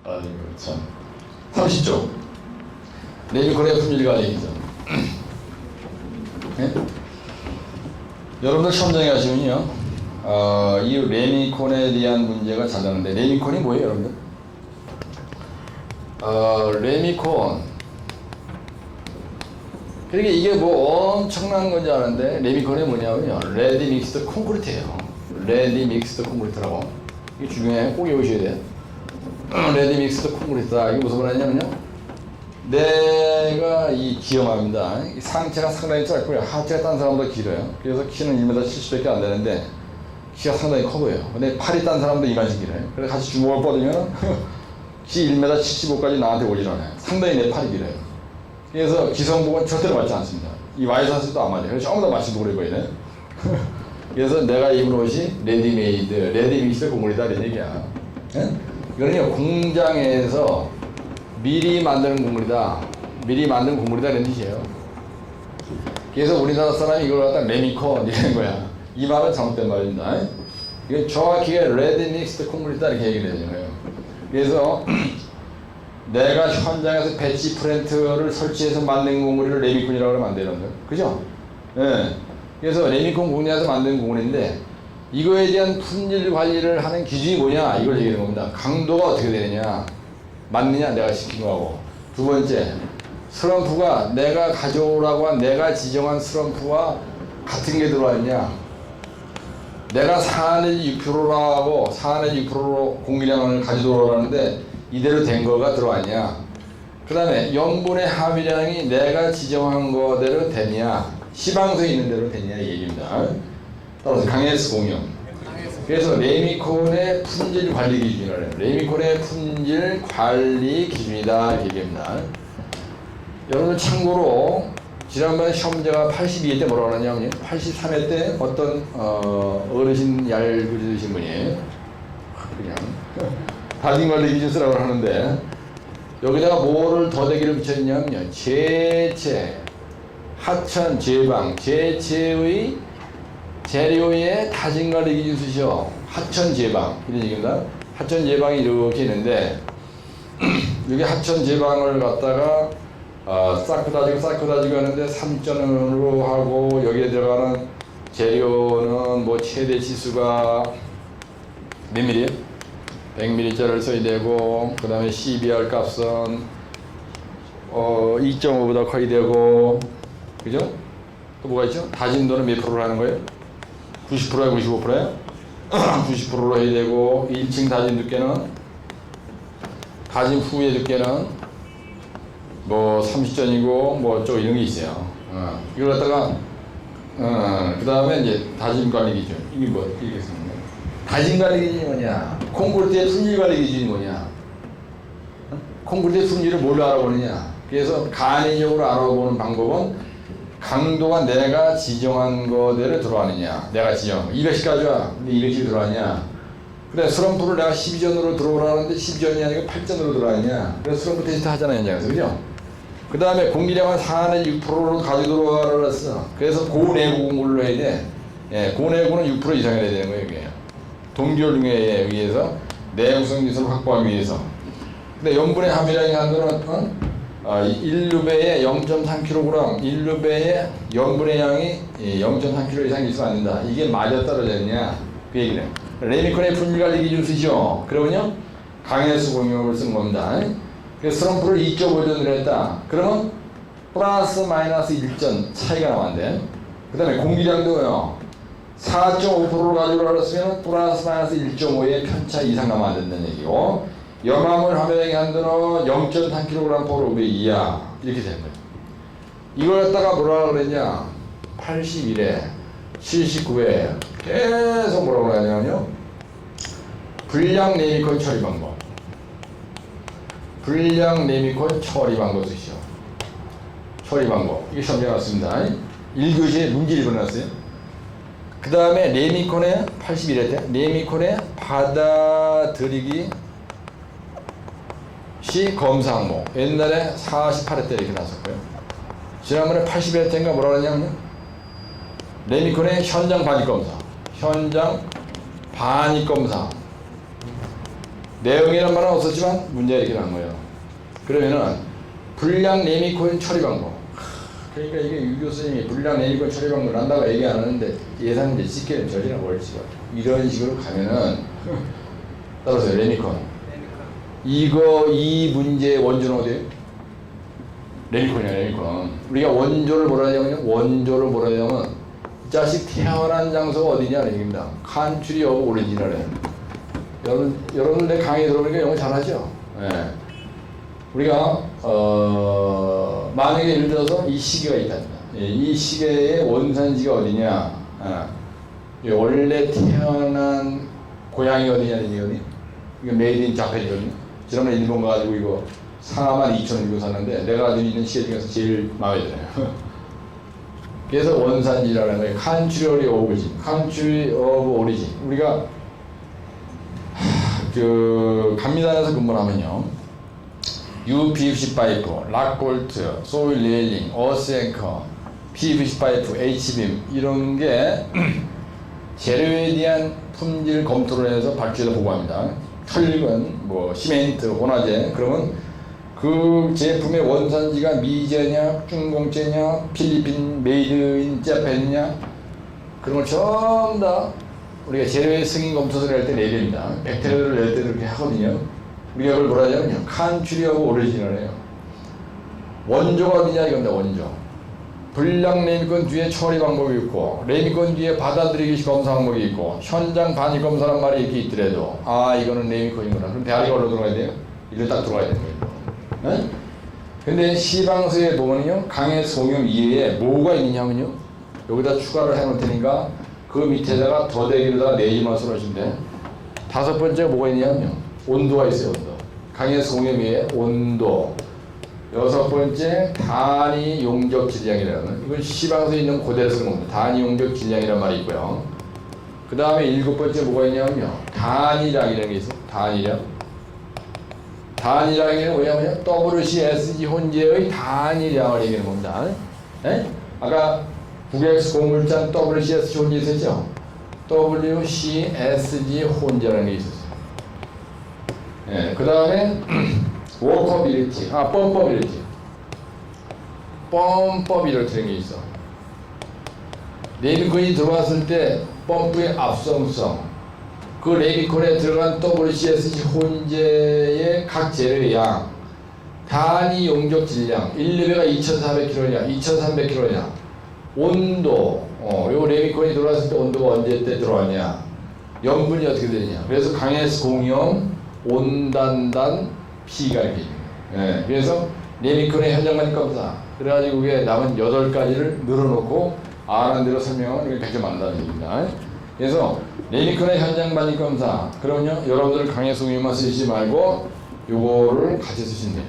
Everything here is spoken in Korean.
아이고 참. 30쪽. 레미콘의 품질과 얘기죠. 네? 여러분들 시험장에 가시면요, 이 레미콘에 대한 문제가 잘 나오는데, 레미콘이 뭐예요, 여러분들? 레미콘. 그러니까 이게 뭐 엄청난 건지 아는데, 레미콘이 뭐냐면요, 레디 믹스드 콘크리트예요. 레디 믹스드 콘크리트라고. 이게 중요해. 꼭 외우셔야 돼요. 레디 믹스드 콘크리트다. 이게 무슨 말이냐면요, 내가 이 기형합니다. 상체가 상당히 짧고요. 하체가 딴 사람보다 길어요. 그래서 키는 1m 70밖에 안 되는데 키가 상당히 커 보여요. 근데 팔이 딴 사람보다 이만씩 길어요. 그래서 같이 주먹을 뻗으면 키 1m 75까지 나한테 오질 않아요. 상당히 내 팔이 길어요. 그래서 기성복은 절대로 맞지 않습니다. 이 와이사스도 안 맞아요. 그래서 전부 다 맞추고 그래 보이네. 그래서 내가 입은 옷이 레디메이드, 레디믹스 공물이다 이런 얘기야. 이거는요, 공장에서 미리 만드는 곡물이다. 미리 만든 곡물이다. 이런 뜻이에요. 그래서 우리나라 사람이 이걸 갖다 레미콘 이러는 거야. 이 말은 잘못된 말입니다. 이건 정확히 레디 믹스드 곡물이다. 이렇게 얘기를 해야 되는 거예요. 그래서 내가 현장에서 배치 프렌트를 설치해서 만든 곡물을 레미콘이라고 하면 안 되는 거예요. 그죠? 예. 그래서 레미콘 공장에서 만든 곡물인데 이거에 대한 품질 관리를 하는 기준이 뭐냐? 이걸 얘기하는 겁니다. 강도가 어떻게 되느냐? 맞느냐 내가 시킨 거하고. 두 번째, 슬럼프가 내가 가져오라고 한 내가 지정한 슬럼프와 같은 게 들어왔냐, 내가 4내지 6%라고 4내지 6%로 공기량을 가져오라는데 이대로 된 거가 들어왔냐, 그 다음에 염분의 함유량이 내가 지정한 거대로 되냐, 시방서에 있는 대로 되냐 이 얘기입니다. 따라서 강해스 공용. 그래서 레미콘의 품질 관리 기준이라고 해요. 레미콘의 품질 관리 기준이다 얘기입니다. 여러분 참고로 지난번에 시험자가 82회 때 뭐라고 하냐면 83회 때 어떤 어르신 얄그리신 분이 그냥 다진 관리 기준 쓰라고 하는데 여기다가 뭐를 더대기를 붙였냐면요, 제체, 하천, 제방, 제체의 재료의 다진 관리 기준 쓰시오. 하천 제방 이런 얘기입니다. 하천 제방이 이렇게 있는데 여기 하천 제방을 갖다가 쌓고 다지고 하는데 3전으로 하고 여기에 들어가는 재료는 뭐 최대 치수가 몇 밀리에요? 100ml짜리를 써야 되고, 그 다음에 CBR 값은 2.5보다 커야 되고, 그죠? 또 뭐가 있죠? 다진도는 몇 프로로 하는 거예요? 90%야 95%야? 90%로 해야 되고, 1층 다진 두께는, 다진 후의 두께는 뭐 30전이고 뭐 어쩌고 이런 게 있어요. 이걸 갖다가 그 다음에 이제 다진 관리 기준. 이게 뭐 이게 다진 관리 기준이 뭐냐? 콘크리트의 품질 관리 기준이 뭐냐? 콘크리트의 품질을 뭘로 알아보느냐? 그래서 간이적으로 알아보는 방법은 강도가 내가 지정한 거대로 들어가느냐, 내가 지정 200씩 가져와. 근데 200씩 들어가냐? 그래, 슬럼프를 내가 12전으로 들어오라는데 12전이 아니고 8전으로 들어가느냐? 그래서 슬럼프 테스트 하잖아요, 현장에서. 그죠? 그 다음에 공기량은 4내지 6%로 가지고 들어가라 했어. 그래서 고내구 공물로 해야 돼. 예, 고내구는 6% 이상이 돼야 되는 거예요, 이게. 동결중에 의해서 내구성 기술을 확보하기 위해서. 근데 염분의 함유량이 한도는 1루베에 0.3kg, 1루베에 염분의 양이 0.3kg 이상 있으면 안 된다. 이게 맞아 떨어졌냐? 그 얘기네. 레미콘의 품질관리 기준 쓰죠. 그러면요, 강해수 공용을 쓴 겁니다. 그래서 슬럼프를 2.5전으로 했다. 그러면 플러스 마이너스 1전 차이가 나왔는데, 그 다음에 공기량도요, 4.5%로 가지고 했으면 플러스 마이너스 1.5의 편차 이상 나면 안 된다는 얘기고, 염화물 함유량의 한도는 0.3kg/배 이하 이렇게 되는 거예요. 이걸 갖다가 뭐라 그랬냐, 81회, 79회 계속 뭐라고 하냐면요, 불량 레미콘 처리 방법, 불량 레미콘 처리 방법 쓰시오. 처리 방법, 이게 시험에 나왔습니다. 1교시에 문제 1번 나왔어요. 그 다음에 레미콘의 81회 때 레미콘의 받아들이기 시 검사 항목, 옛날에 48회 때 이렇게 나왔었고요. 지난번에 81회 때인가 뭐라 그러냐면 레미콘의 현장 반입 검사, 현장 반입 검사 내용이란 말은 없었지만 문제가 이렇게 난 거예요. 그러면은 불량 레미콘 처리 방법. 그러니까 이게 유 교수님이 불량 레미콘 처리 방법을 한다고 얘기 안 하는데 예상인데 씻기는 저지나 월치가 이런 식으로 가면은 따라서 레미콘. 이거 이 문제의 원조는 어디예요? 레미콘이야 레미콘. 우리가 원조를 뭐라 하냐면요. 원조를 뭐라 하냐면 이 자식 태어난 장소가 어디냐 얘기입니다. 칸츄리 오브 오리지널이에요. 여러분들 내 강의 들어보니까 영어 잘하죠? 예. 우리가 만약에 예를 들어서 이 시계가 있다. 예, 이 시계의 원산지가 어디냐? 원래 태어난 고향이 어디냐 이게 이거 메이드 인 자펜이거든요. 지난번에 일본 가가지고 이거 42,000원 주고 샀는데 내가 가지고 있는 시계 중에서 제일 마음에 들어요. 그래서 원산지라는 거예요. 칸츄리 오브 오리진. 칸츄리 오브 오리진. 우리가 그 감리단에서 근무를 하면요. UPVC 파이프, 락볼트, 소일 레일링, 어스앵커, PVC 파이프, H빔 이런 게 재료에 대한 품질 검토를 해서 발주에다 보고합니다. 철근, 뭐 시멘트, 혼화제 그러면 그 제품의 원산지가 미제냐, 중공제냐, 필리핀 메이드 인 재팬이냐 그런 걸 전부 다 우리가 재료의 승인 검토서를 할 때 내립니다. 백테리아를 낼 때도 그렇게 하거든요. 우리가 그걸 뭐라 하냐면요. 칸츄리하고 오리지널이에요. 원조가 어디냐 이겁니다. 원조. 불량 레미콘 뒤에 처리 방법이 있고 레미콘 뒤에 받아들이기 검사 방법이 있고 현장 반입 검사란 말이 이렇게 있더라도 아 이거는 레미콘이구나. 그럼 대가리가 어디로 들어가야 돼요? 이리로 딱 들어가야 되는 거예요. 네? 근데 시방서에 보면요. 강의 송염 이외에 뭐가 있느냐면요. 여기다 추가를 해놓을 테니까 그 밑에다가 더대기로다가 내지마술 하시면 돼. 다섯 번째가 뭐가 있냐면요. 온도가 있어요. 온도. 강의 송염 이외에 온도. 여섯 번째 단위 용적 질량이라는 이건 시방서에 있는 그대로 쓰는 겁니다. 단위 용적 질량이라는 말이 있고요. 그 다음에 일곱 번째 뭐가 있냐면요. 단위량이라는 게 있어요. 단위량. 단위량이 뭐냐면요. WCSG 혼재의 단위량을 얘기하는 겁니다. 네? 아까 국엑스 공물장 WCSG 혼재 있었죠? WCSG 혼재라는 게 있었어요. 네, 그 다음에 워커빌리티, 펌퍼빌리티. 펌퍼빌리티라는 게 있어. 레미콘이 들어왔을 때 펌프의 압성성, 그 레미콘에 들어간 WCSG 혼재의 각 재료의 양, 단위 용적 질량, 1레벨가 2,400kg냐, 2,300kg냐, 온도, 요 레미콘이 들어왔을 때 온도가 언제 때 들어왔냐, 염분이 어떻게 되느냐. 그래서 강해스 공염, 온단단, P가 이렇게 있는 거예요. 예, 그래서 레미콘의 현장 반입 검사. 그래가지고 그게 남은 8가지를 늘어놓고 아는 대로 설명을 이렇게 가져 만든다는 얘기입니다. 그래서 레미콘의 현장 반입 검사. 그러면요, 여러분들 강해스 공염만 쓰시지 말고 요거를 같이 쓰시면 돼요.